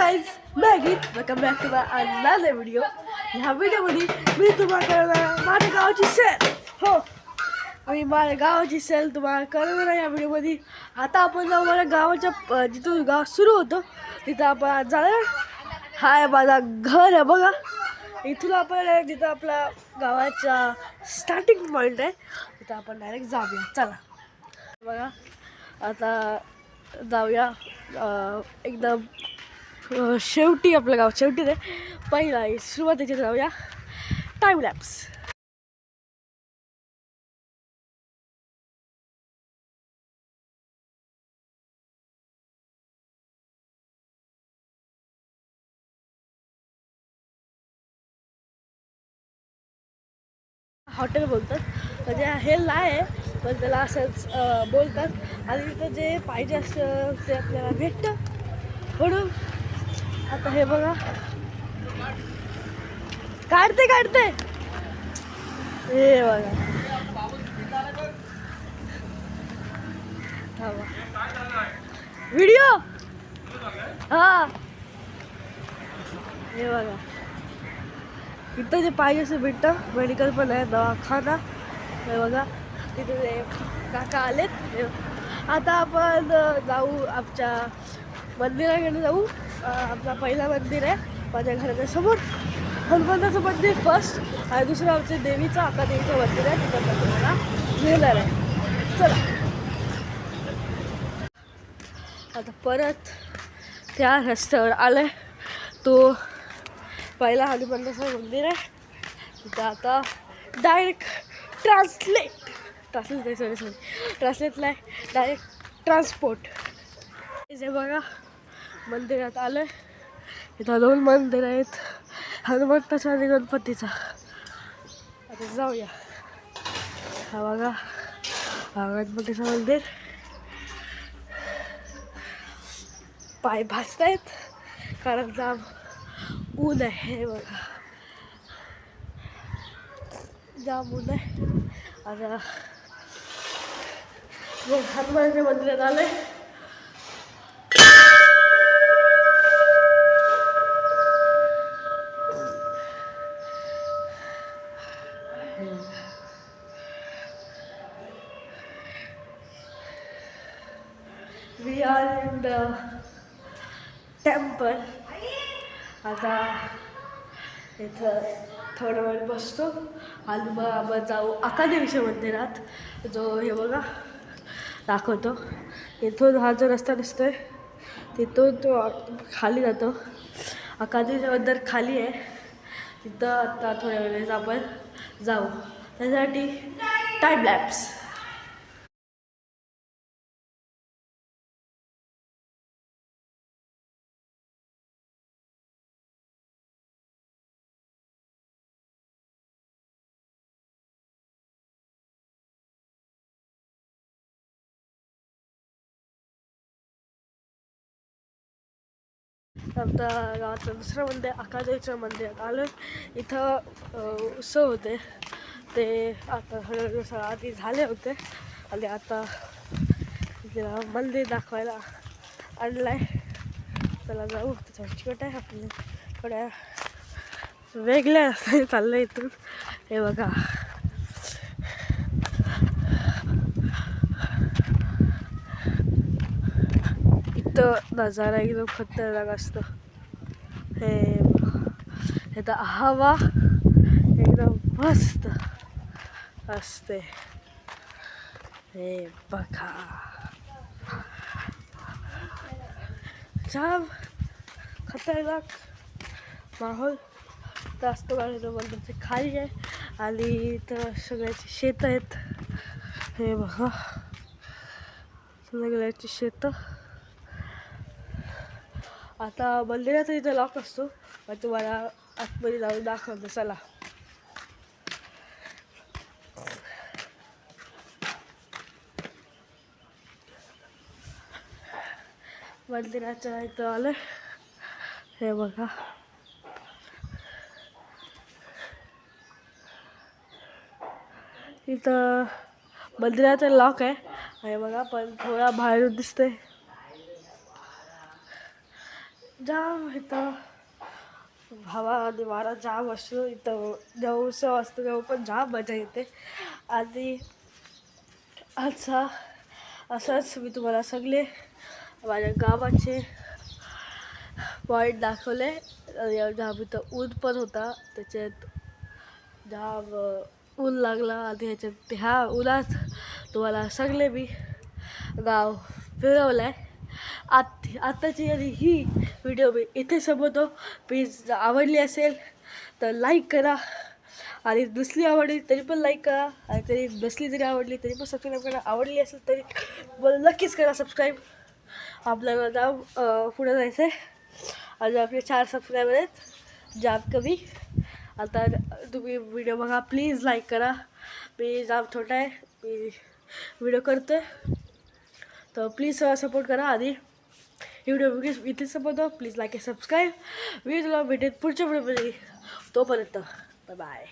Guys, मैं Geet welcome back to my another video. ह्या व्हिडिओमध्ये मी तुम्हाला माझ्या गावाची सेल मी माझ्या गावाची सेल तुम्हाला करणार या व्हिडिओमध्ये. आता आपण जाऊ माझ्या गावाच्या जिथून गाव सुरू होतं तिथं आपण जाणार. हाय माझा घर आहे बघा. इथून आपण जिथं आपल्या गावाचा स्टार्टिंग पॉईंट आहे तिथं आपण डायरेक्ट जाऊया. चला बघा, आता जाऊया एकदम शेवटी. आपलं गाव शेवटी रे, पहिला सुरुवातीचे जाऊया. Time lapse. हॉटेल बोलतात म्हणजे हे आहे, पण त्याला असंच बोलतात. आणि तिथं जे पाहिजे असतं ते आपल्याला भेटतं. म्हणून आता हे बघा, काढते हे बघा. व्हिडिओ हा, हे बघा इथं जे पाहिजे असं भेटतं. मेडिकल पण आहे, दवाखाना. हे बघा तिथे ते काका आलेत. आता आपण जाऊ आमच्या मंदिराकडे जाऊ. आपला पहिला मंदिर आहे माझ्या घराच्या समोर, हनुमंताचं मंदिर फर्स्ट, आणि दुसरं आमच्या देवीचं अक्कादेवीचं मंदिर आहे. तिथं पण तुम्हाला घेणार आहे. चला आता परत त्या रस्त्यावर आलं. तो पहिला हनुमंताचं मंदिर आहे तिथं. आता डायरेक्ट ट्रान्सलेटला आहे, डायरेक्ट ट्रान्सपोर्ट. हे बघा मंदिरात आलं. इथं 2 मंदिर आहेत, हनुमंताचं आणि गणपतीचं. आता जाऊया. हा बघा, हा गणपतीचं मंदिर. पाय भाजतायत कारण जाम ऊन आहे. हे बघा जाम ऊन आहे. आता हनुमानच्या मंदिरात आलंय. We are in the temple. आता इथं थोडा वेळ बसतो आणि मग आपण जाऊ अक्कादेवीच्या मंदिरात. जो हे बघा दाखवतो. इथून हा जो रस्ता दिसतोय तिथून तो खाली जातो. अक्कादेवीचं मंदिर खाली आहे तिथं. आता थोड्या वेळेस आपण जाऊ. त्यासाठी टाइम लॅप्स. आता गावातलं दुसरं मंदिर अक्कादेवीच्या मंदिरात आलं. इथं उत्सव होते ते आता थोड्या आधी झाले होते. आणि आता मंदिर दाखवायला आणलं आहे. चला जाऊ. त्याच्या छोट आहे आपल्या थोड्या वेगळ्या चाललं इथून. हे बघा इथं नजारा एकदम खतरनाक असतो. हे इथं हवा एकदम मस्त असते. हे बघा जाम खतरनाक माहोल जास्त. मंदिरचे खाली आहे आणि इथं सगळ्याची शेत आहेत. हे बघा सगळ्याची शेतं. आता मंदिरात इथं लॉक असतो, मग तुम्हाला आतमध्ये जाऊन दाखवतो. चला मंदिराच्या इथं आलं. हे बघा इथं मंदिराचं लॉक आहे. हे बघा पण थोडा बाहेरून दिसतंय. जाम इथं हवा आणि वारा जाम असतो. इथं जेव्हा उत्सव असतो तेव्हा पण जाम मजा येते. आणि आजचा असंच मी तुम्हाला सगळे माझ्या गावाचे पॉईंट दाखवले. जाम इथं ऊन पण होता, त्याच्यात जाम ऊन लागला आणि ह्याच्यात ह्या उन्हात तुम्हाला सगळे मी गाव फिरवलं आहे. आत्ताची आणि ही व्हिडिओ मी इथे संपवतो. प्लीज आवडली असेल तर लाईक करा, आणि नसली आवडली तरी पण लाईक करा, आणि तरी नसली जरी आवडली तरी पण सबस्क्राईब करा. आवडली असेल तरी मला नक्कीच करा सबस्क्राईब. आपल्याला जाम पुढे जायचं आहे. आज आपले 4 सबस्क्रायबर आहेत, जाम कमी. आता तुम्ही व्हिडिओ बघा, प्लीज लाईक करा. मी जाम छोटा आहे, मी व्हिडिओ करतो आहे, तर प्लीज सपोर्ट करा. आणि व्हिडिओ इथे संपवतो. प्लीज लाईक आणि सबस्क्राईब. मी तुला भेटेन पुढच्या व्हिडिओमध्ये. तोपर्यंत बाय बाय.